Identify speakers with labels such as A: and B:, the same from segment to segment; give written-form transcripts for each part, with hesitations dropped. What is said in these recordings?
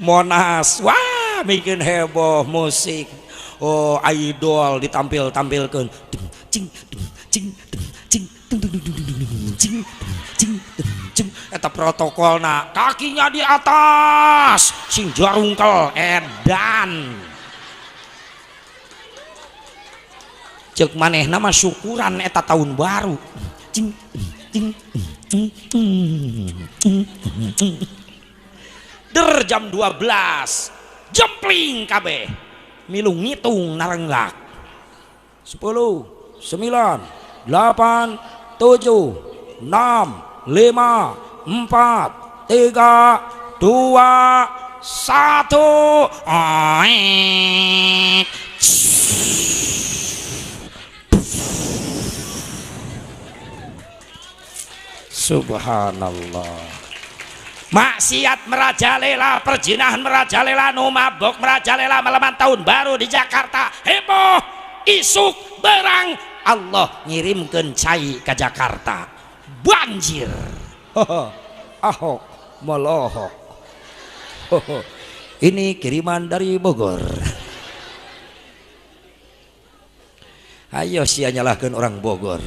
A: Monas, wah bikin heboh musik. Oh, idol ditampilkan. Cing cing cing cing cing cing eta protokolna kakinya di atas sing jarungkel edan cek manehna mah syukuran eta tahun baru cing cing der jam 12 jempling kabeh milu ngitung narenglak 10 9 8 7 6 5 4 3 2 1 Subhanallah. Maksiat merajalela, perjinahan merajalela, nu mabok merajalela malaman tahun baru di Jakarta heboh isuk berang Allah ngirimkeun cai ke Jakarta banjir. Ahok molohok. Ini kiriman dari Bogor. Ayo sia nyalahkeun orang Bogor.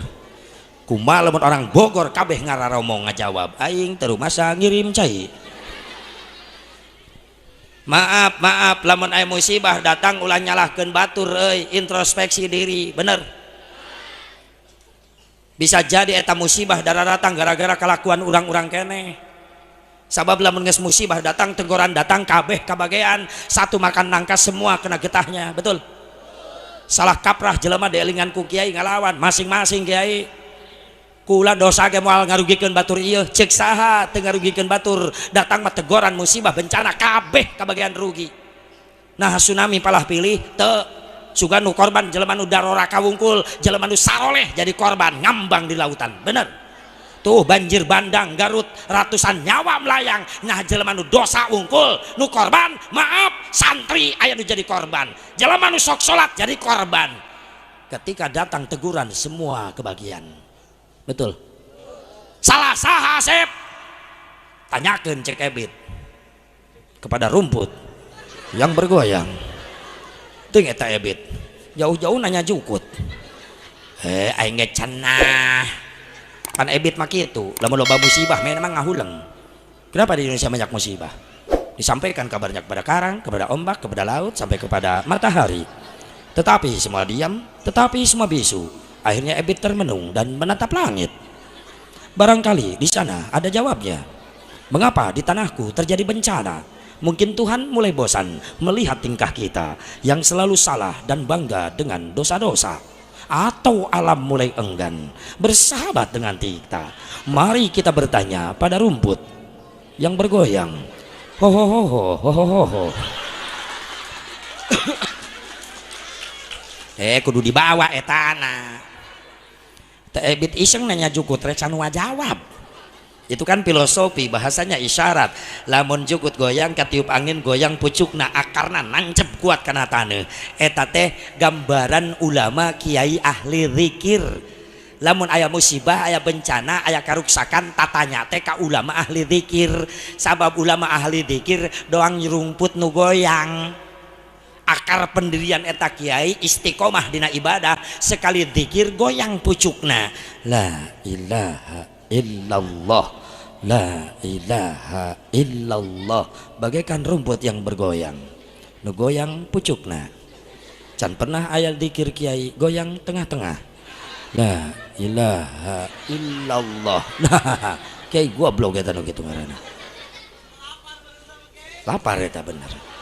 A: Kumaha lamun orang Bogor kabeh ngararomong ngajawab aing teu masa ngirim cai. Maaf lamun aya musibah datang ulah nyalahkeun batur euy, introspeksi diri, bener. Bisa jadi eta musibah datang gara-gara kelakuan urang-urang keneh. Sabab lamun geus musibah datang teguran datang kabeh kabagean satu makan nangka semua kena getahnya, betul. Salah kaprah jelema dielingan ku kiai ngalawan masing-masing kiai. Kula dosa ge moal ngarugikeun batur ieu ceuk saha teu ngarugikeun batur datang mah teguran musibah bencana kabeh kabagean rugi. Nah tsunami palah pilih teu sugan nu korban jelema nu darora kawungkul jelema nu saroleh jadi korban ngambang di lautan, bener. Tuh banjir bandang Garut ratusan nyawa melayang, nah jelema nu dosa wungkul nu korban maaf santri aya nu jadi korban, jelema nu sok salat jadi korban. Ketika datang teguran semua kebagian, betul. Salah saha Asep? Tanyakeun cek Ebit kepada rumput yang bergoyang. Ting eta Ebit jauh-jauh nanya jukut. Aing ge cenah. Kan Ebit mah kitu, lamun loba musibah memang ngahuleng. Kenapa di Indonesia banyak musibah? Disampaikan kabarnya kepada karang, kepada ombak, kepada laut, sampai kepada matahari. Tetapi semua diam, tetapi semua bisu. Akhirnya Ebit termenung dan menatap langit. Barangkali di sana ada jawabnya. Mengapa di tanahku terjadi bencana? Mungkin Tuhan mulai bosan melihat tingkah kita yang selalu salah dan bangga dengan dosa-dosa. Atau alam mulai enggan bersahabat dengan kita. Mari kita bertanya pada rumput yang bergoyang. Ho ho ho ho ho ho ho. Kudu dibawa etana. Teh Ebit iseng nanya jukut rek can jawab. Itu kan filosofi, bahasanya isyarat. Lamun jukut goyang katiup angin goyang pucukna akarna nancep kuat kana taneuh. Eta teh gambaran ulama kiai ahli zikir. Lamun aya musibah, aya bencana, aya karuksakan tatanya teh ka ulama ahli zikir. Sabab ulama ahli zikir doang rumput nu goyang. Akar pendirian eta kiai istiqomah dina ibadah, sekali zikir goyang pucukna. La ilaha illallah, la ilaha illallah, bagaikan rumput yang bergoyang, nu goyang pucukna. Can pernah aya zikir kiai goyang tengah-tengah, la ilaha illallah. Nah kiai goblok eta nu kitu ngaranna, lapar eta bener.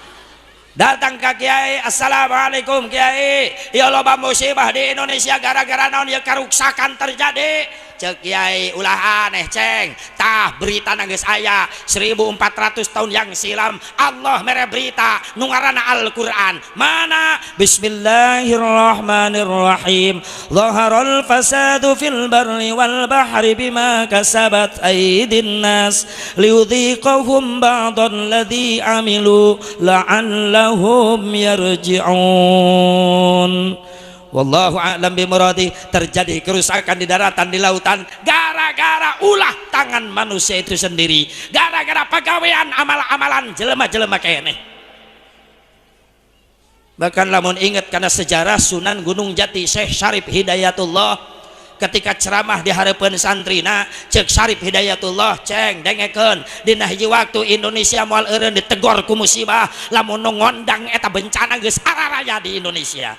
A: Datang ke kiai, assalamualaikum kiai, ya loba musibah di Indonesia gara-gara naon ya karuksakan terjadi. Cek kiai ulah aneh ceng, tah berita nangis aya 1400 tahun yang silam Allah mere berita nu ngaranna Al-Qur'an. Mana? Bismillahirrahmanirrahim. Zaharal fasadu fil barri wal bahri bima kasabat aydin nas liyudhiqahum ba'dal ladzi amilu la'allahum yarji'un. wallahu a'lam bimuradi. Terjadi kerusakan di daratan, di lautan, gara-gara ulah tangan manusia itu sendiri, gara-gara pegawaian amal-amalan jelema-jelema kene. Bahkan lamun ingat karena sejarah Sunan Gunung Jati Syekh Syarif Hidayatullah ketika ceramah di harapan santrina, cek Syarif Hidayatullah ceng dengekeun dina hiji waktu Indonesia moal eureun ditegor ku musibah, lamun nu ngondang eta bencana geus araraya di Indonesia.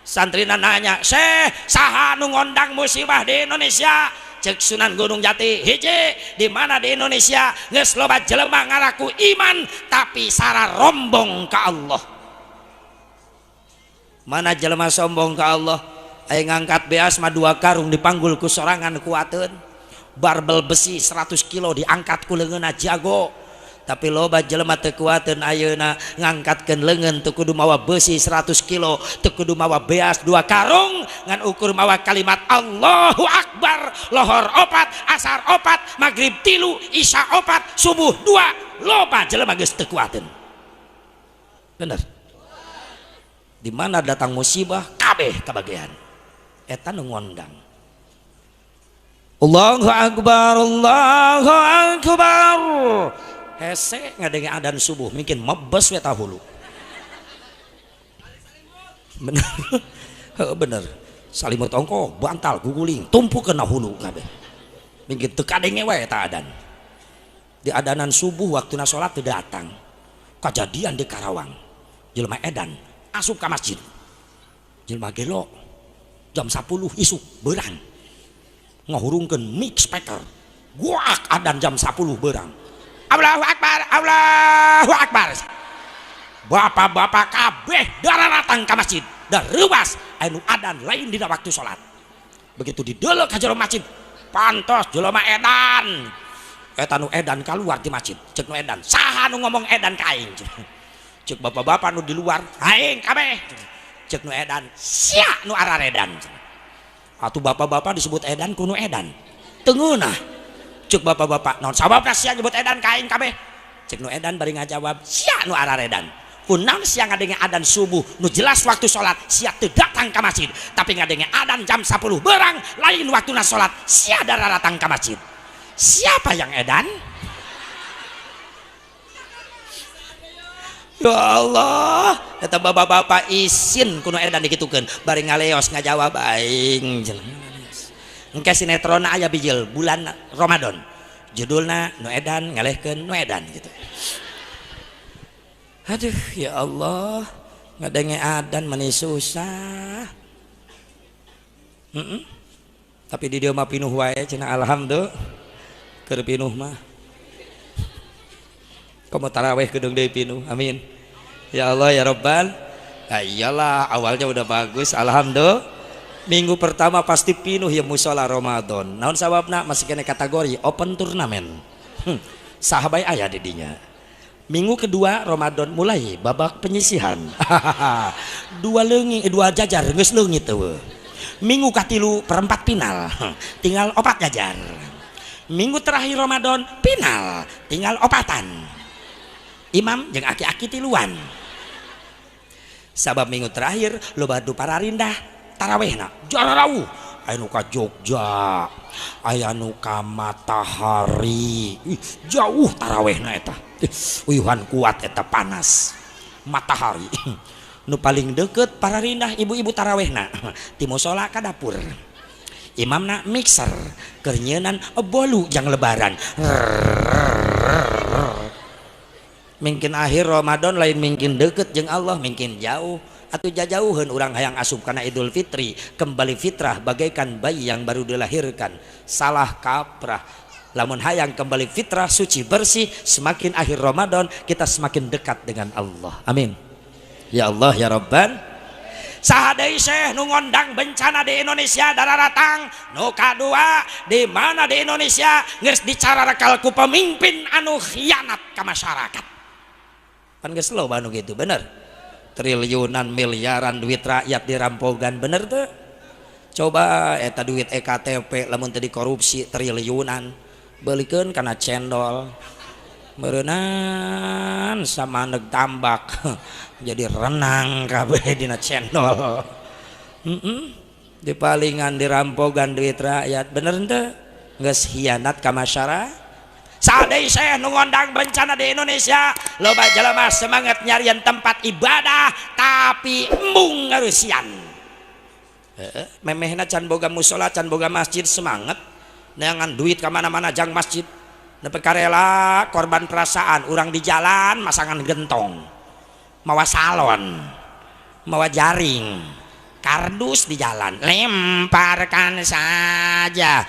A: Santrina nanya, "Syekh, saha nu ngondang musibah di Indonesia?" Cek Sunan Gunung Jati, hiji di mana di Indonesia geus loba jelema ngaraku iman tapi sara rombong ka Allah. Mana jelema sombong ka Allah? Aya ngangkat beas mah 2 karung dipanggul ku sorangan kuateun, barbel besi 100 kilo diangkat ku leungeunna jago. Tapi loba jelema teu kuateun ayeuna ngangkatkeun leungeun teu kudu mawa besi 100 kilo, teu kudu mawa beas 2 karung, ngan ukur mawa kalimat Allahu Akbar, lohor 4, asar 4, maghrib 3, isya 4, subuh 2. Loba jelema geus teu kuateun. Bener. Di mana datang musibah kabeh kabagean. Eta nu ngondang. Allahu Akbar, Allahu Akbar. Hese ngadenge adan subuh mungkin mebes we tahulu. Bener. Heuh bener. Salimut ongko bantal guguling tumpukeun hulu kabeh. Mungkin teu kadenge we eta adan. Di adanan subuh waktuna salat teu datang. Kejadian di Karawang. Jelema edan asup ka masjid. Jelema gelo jam 10 isuk beurang ngahurungkeun mic speaker guak adan jam 10 beurang Allahu Akbar, Allahu Akbar. Bapak-bapak kabeh dararatang ka masjid da reuwas anu adan lain dina waktu salat. Begitu didelek ka jero masjid pantos jelema edan eta nu edan kaluar di masjid. Cek nu edan saha nu ngomong edan ka aing. Cek bapak-bapak nu di luar aing kabeh. Cek nu edan sia nu araredan. Atuh bapak-bapak disebut edan kuno edan tengeunah. Cek bapak-bapak naon sababna sia nyebut edan ka aing kabeh? Cek nu edan bari ngajawab sia nu araredan. Kunaon sia ngadenge adan subuh nu jelas waktu salat sia teu datang ka masjid, tapi ngadenge adan jam 10 beurang lain waktuna salat sia dararatang ka masjid. Siapa yang edan? Ya Allah, eta bapak-bapak isin kuno edan dikitukeun bari ngaleos ngajawab aing jelema. Engke sinetron aya bijil bulan Ramadan. Judulna nu edan ngalehkeun nu edan gitu. Aduh ya Allah, ngadenge adan meni susah. Tapi di dieu mah pinuh wae cenah alhamdulillah. Keur pinuh mah. Kamu taraweh gedung deui pinuh. Amin. Ya Allah ya Rabbal. Nah, iyalah awalnya udah bagus alhamdulillah. Minggu pertama pasti pinuh ya musola Ramadan. Naon sababna masih kena kategori open turnamen. Sahabai aya didinya. Minggu kedua Ramadan mulai babak penyisihan. Dua jajar geus leungit teu. Minggu katilu perempat final. Tinggal 4 jajar. Minggu terakhir Ramadan final tinggal 4-an. Imam jeung aki-aki tiluan. Sabab minggu terakhir loba du pararindah tarawehna jararauh aya nu ka Jogja, aya nu ka Matahari. Jauh tarawehna eta. Uyuhan kuat eta panas. Matahari. Nu paling deket pararindah ibu-ibu tarawehna ti mushola ka dapur. Imamna mixer keur nyeunan bolu jang lebaran. Mungkin akhir Ramadan lain mungkin deket jeung Allah mungkin jauh atuh jauheun urang hayang asup kana Idul Fitri kembali fitrah bagaikan bayi yang baru dilahirkan salah kaprah. Lamun hayang kembali fitrah suci bersih semakin akhir Ramadan kita semakin dekat dengan Allah. Amin ya Allah ya Rabban. Saha deui Syekh nu ngondang bencana di Indonesia dararatang? Nu kadua di mana di Indonesia geus dicararakal ku pemimpin anu khianat ka masyarakat. Kan geus loba anu gitu bener. Triliunan miliaran duit rakyat dirampogan bener tuh. Coba eta duit EKTP lamun teu dikorupsi triliunan beulikeun kana cendol. Meureunan samaneg tambak jadi renang kabeh dina cendol. Di palingan dirampogan duit rakyat bener ente geus hianat ka masyarakat. Sadai saya nu ngondang bencana di Indonesia loba jelema semangat nyarian tempat ibadah tapi embung ngarusian. Memehna can boga musola can boga masjid semangat neangan duit ka mana-mana jang masjid nepi karela korban perasaan urang di jalan masangan gentong mawa salon mawa jaring kardus di jalan lemparkan saja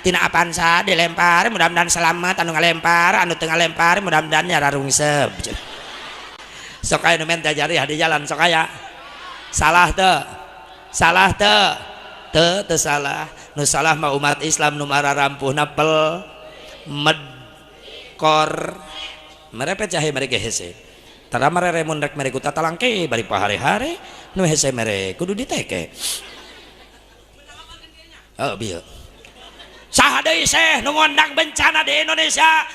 A: tina apaan saja dilempar mudah-mudahan selamat anu ngalempar anu teu ngalempar mudah-mudahan nyara rungsep sok aya nu menta jari di jalan sok aya salah teu teu salah nu salah mah umat Islam nu mararampuhna pel medkor merepet jahe mereka hese tara marere mun rek mere ku tatalangke bari pahare-hare nu hese mere kudu diteke. Oh bieu saha deui seh nu ngondang bencana di Indonesia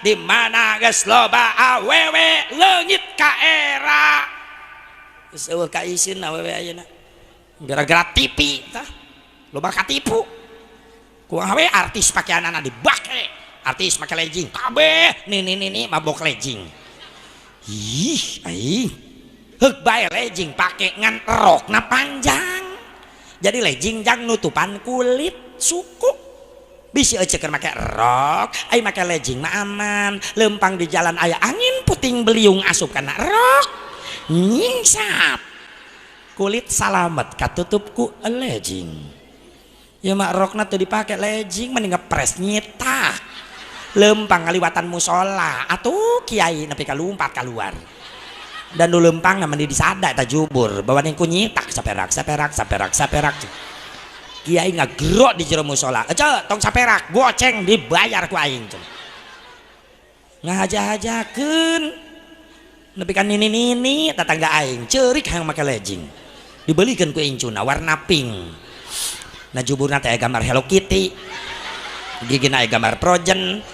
A: di mana geus loba awewe leungit ka era geus eueuh ka isin awewe ayeuna gara-gara TV tah loba katipu ku awewe artis pakaianana dibake artis make legging kabeh nih mabok legging ih aing heuk bae legging pake ngan rokna panjang jadi legging jang nutupan kulit suku bisi ecekeun make rok ai make legging mah aman lempang di jalan aya angin puting beliung asup kana rok nyingsap kulit salamet katutup ku legging ya mak rokna teu dipake legging mending ngepres nyitak lempang ngaliwatan musola atuh kiai nepi kalumpat keluar dan nu lempang mandi disada eta jubur bawa ning kunyitak saperak kiai ngagero di jero musola ece tong saperak goceng dibayar ku aing ngahaja-hajakeun nepi ka nini tetangga aing ceurik hayang make legging dibelikeun ku incuna warna pink na juburna teh gambar Hello Kitty gigina aya gambar Frozen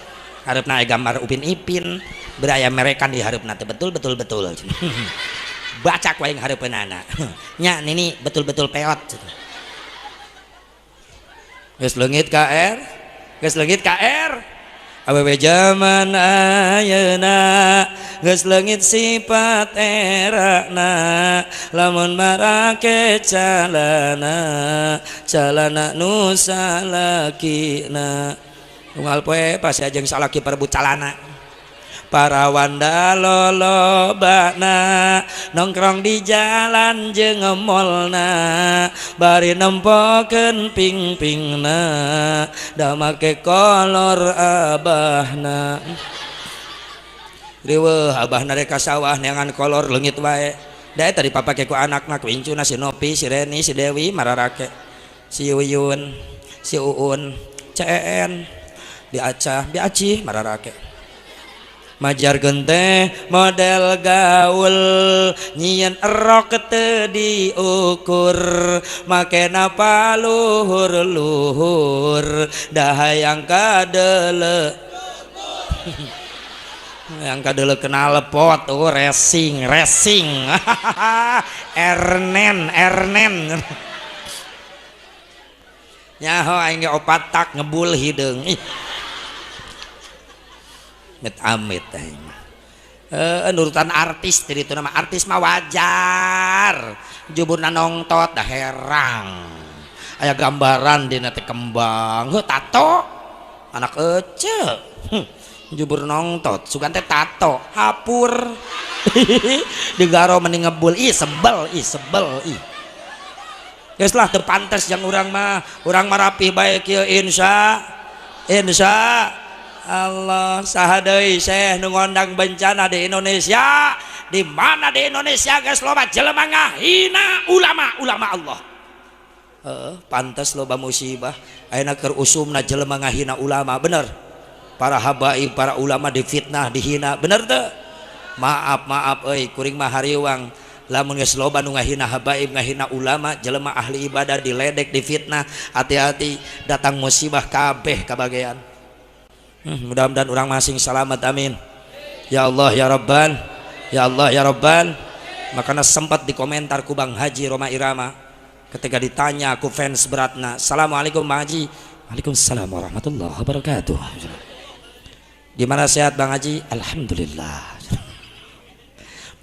A: harapna aya gambar Upin Ipin beraya merekan di harapna teh betul baca ku aing hareupeunana nya nini betul peot geus leungit ka R awewe zaman ayeuna geus leungit sifat erana lamun marake calana nu salakina unggal poe pas ajeng salaki perebut calana para wanda lolobana nongkrong di jalan jeung ngemolna bari nempokeun ping-pingna da make kolor abahna riweuh abahna rek ka sawah neangan kolor leungit wae da eta dipapake ku anakna ku incuna si Nopi si Reni si Dewi mararake si Yuyun si Uun CN di Acah di Aci mararake majar gente model gaul nyieun erok teu diukur makena paluhur da hayang kadeuleu yang kadeuleu kenal lepot racing ernen nyaho aing ge opat tak ngebul hideung amit aing nurutan artis tadi itu nama artis mah wajar juburna nongtot dah herang aya gambaran dina teh kembang heuh tato anak ece jubur nongtot sugan teh tato hapur digaro mending ngebul sebel geus lah teu pantes jeung urang mah rapih bae kieu insya Allah saha deui seh nu ngondang bencana di Indonesia di mana di Indonesia geus loba jelema ngahina ulama Allah pantes loba musibah ayeuna keur usumna jelema ngahina ulama bener para habaib para ulama difitnah dihina bener teu maaf euy kuring mah hariwang lamun geus loba nu ngahina habaib ngahina ulama jelema ahli ibadah diledek difitnah hati-hati datang musibah kabeh kabagean mudah-mudahan orang masing selamat amin ya Allah ya Rabban Ya Allah ya Rabbal. Makanya sempat di komentar ku Bang Haji Roma Irama ketika ditanya aku fans beratna, Assalamualaikum Bang Haji. Waalaikumsalam warahmatullahi wabarakatuh. Gimana sehat Bang Haji? Alhamdulillah.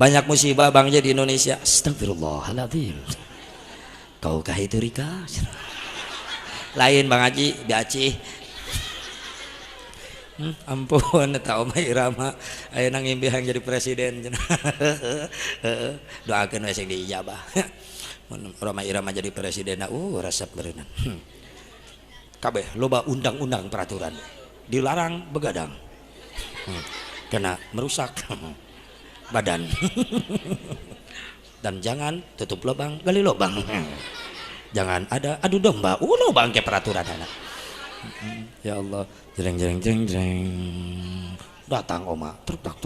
A: Banyak musibah Bang Haji di Indonesia. Astagfirullahaladzim. Kaukah itu Rika? Lain Bang Haji di Aceh. Ampun eta Oma Irama ayeuna ngimpi hayang jadi presiden. Doakeun we sing diijabah. Mun Roma Irama jadi presiden resep beureunan. Kabeh loba undang-undang peraturan. Dilarang begadang. Kena merusak badan. Dan jangan tutup lubang, gali lubang. Jangan ada adu domba. Lubang ke peraturan anak. Ya Allah, jreng. Datang Oma, trutak.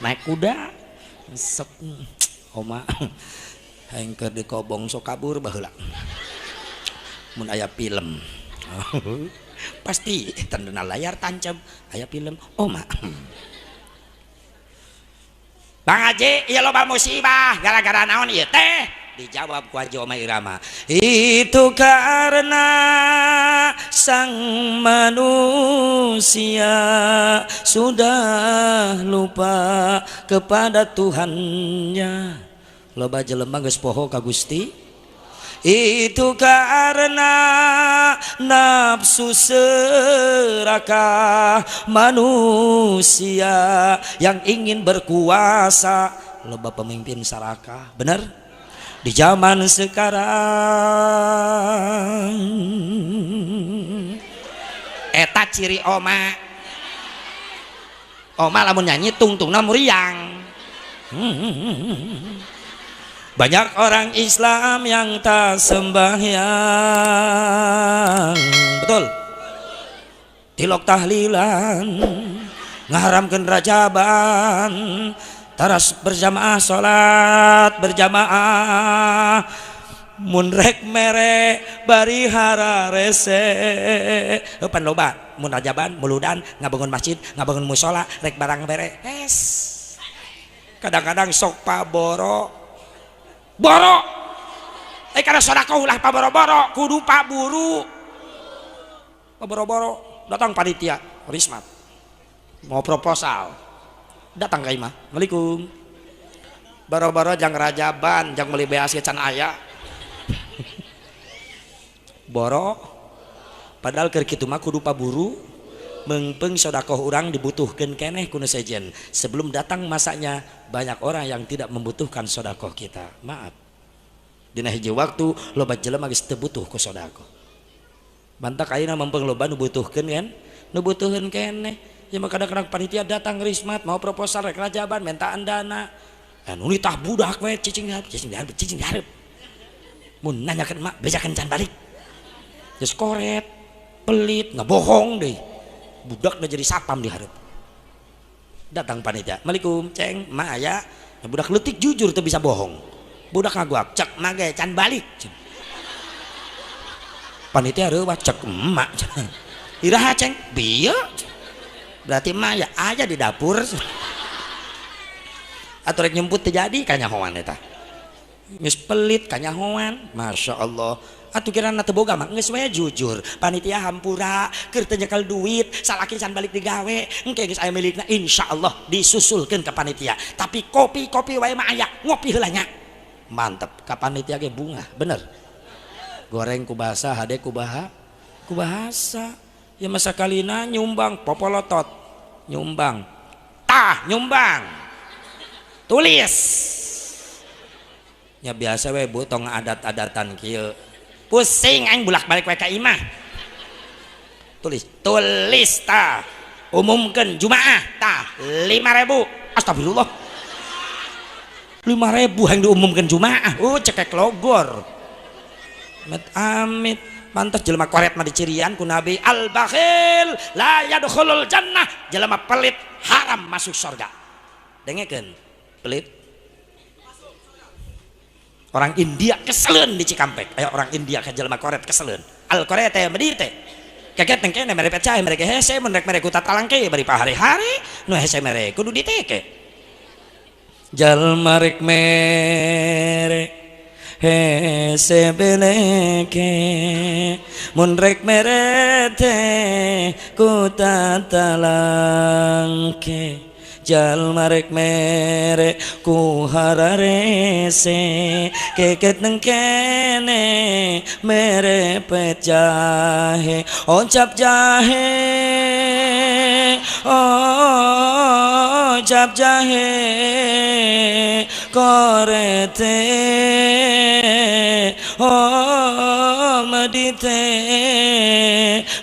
A: Naik kuda. Sep Oma. Hayang keur dikobong sok kabur baheula. Mun aya film. Pasti tandana layar tancap aya film Oma. Bang Haji, ieu loba musibah gara-gara naon ieu teh? Dijawab ku Haji Oma Irama, itu karena sang manusia sudah lupa kepada Tuhannya. Loba jelema geus poho ka Gusti. Itu karena nafsu serakah manusia yang ingin berkuasa. Loba pemimpin sarakah, bener? Di zaman sekarang eta ciri Oma lamun nyanyi tungtungna muriang. Banyak orang Islam yang tak sembahyang, betul, tilok tahlilan, ngaharamkeun rajaban, taras berjamaah salat berjamaah, mun rek mere bari hararese pan loba mun rajaban muludan ngabangun masjid ngabangun musola rek barang beres. Kadang-kadang sok paboro karena sedekah ulah paboro-boro kudu paburu paboro-boro. Datang panitia Rismat mau proposal, datang ka imah, Assalamualaikum, baro-baro jang rajaban jang meuli beas can aya boro padahal keur kitu mah kudu paburu meungpeung sedekah urang dibutuhkeun keneh ku sejen. Sebelum datang masanya banyak orang yang tidak membutuhkan sedekah kita. Maaf, dina hiji waktu loba jelema geus teu butuh ku sedekah. Bantak ayeuna mempeng loba nu butuhkeun kan, nu butuhkeun keneh. Ya mah kadang-kadang panitia datang Rismat mau proposal rek rajaban mentaan dana. Anu nitah budak we cicing dihareup. Mun nanyakeun mak bejakeun can balik. Geus koret, pelit, ngabohong deui. Budak udah jadi satpam dihareup. Datang panitia, Assalamualaikum, ceng, mak aya. Budak leutik jujur teu bisa bohong. Budak ngaguak, cek mage can balik. Panitia reuwah cek emak. Iraha ceng, bieu. Berarti mah ya aja di dapur. Atuh rek nyemput teu jadi kanyahoan eta. Geus pelit kanyahoan, Masya Allah. Atuh kirana teu boga mah geus we jujur. Panitia hampura keur teu nyekel duit, salaki can balik digawe, engke geus aya milikna insyaallah disusulkeun ka panitia. Tapi kopi wae mah aya, ngopi heula nya. Mantep, ka panitia ge bunga, bener. Goreng ku bahasa, hade ku bahasa. Ya masa kalina nyumbang popolotot, nyumbang. Nyumbang. Tulis. Ya biasa we bu tong adat-adatan kieu. Pusing aing bulak-balik we ka imah. Tulis tah. Umumkeun jumaah tah 5.000. Astagfirullah. 5.000 yang diumumkeun jumaah. Cekek logor. Amit pantes jelema koret mah dicirian ku Nabi al-bakhil la yadkhulul jannah. Jelema pelit haram masuk surga. Dengekeun. Pelit orang India keseleun di Cikampek. Ayo orang India ke jelema koret keseleun. Al koret teh medi teh. Kaget tengkene mere pecah mere hese mun rek mere ku tatalangke bari pahari-hari nu hese mere kudu diteke. jalma rek mere hese beleke mun rek merete ku tatalangke jalma rek mere ku hararese keket neng kene mere pejahe oncap jahe oncap jahe korete medite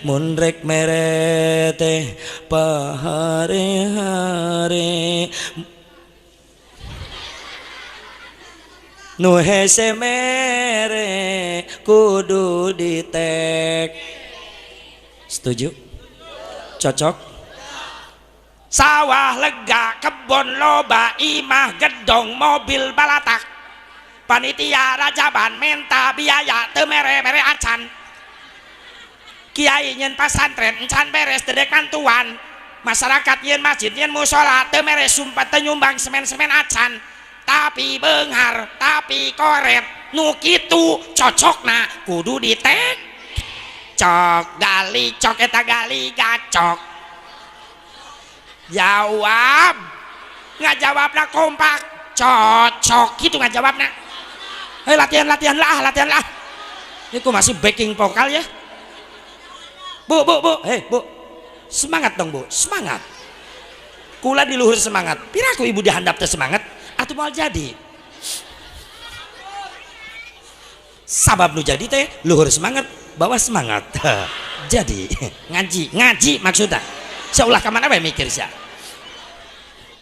A: mun rek merete pahare-hare nu hese mere kudu ditek. Setuju? Cocok? Sawah lega, kebon loba, imah gedong, mobil balatak, panitia rajaban menta biaya teu mere-mere acan, kiai nyen pasantren encan beres dedekan tuan, masyarakat nyen masjid nyen musola teu mere sumpah teu nyumbang semen-semen acan, tapi beunghar tapi koret nu kitu cocokna kudu ditek. Cok gali cok eta gali gacok. Jawab ngajawabna kompak cocok gitu ngajawabna. Hei latihan lah. Ini ku masih backing vokal ya. Bu hei bu, semangat dong bu, semangat. Kula di luhur semangat, piraku ibu dihandap teh semangat atuh moal jadi. Sabab nu jadi teh luhur semangat, bawah semangat. Jadi ngaji maksudnya. Seolah kemana mikir sih?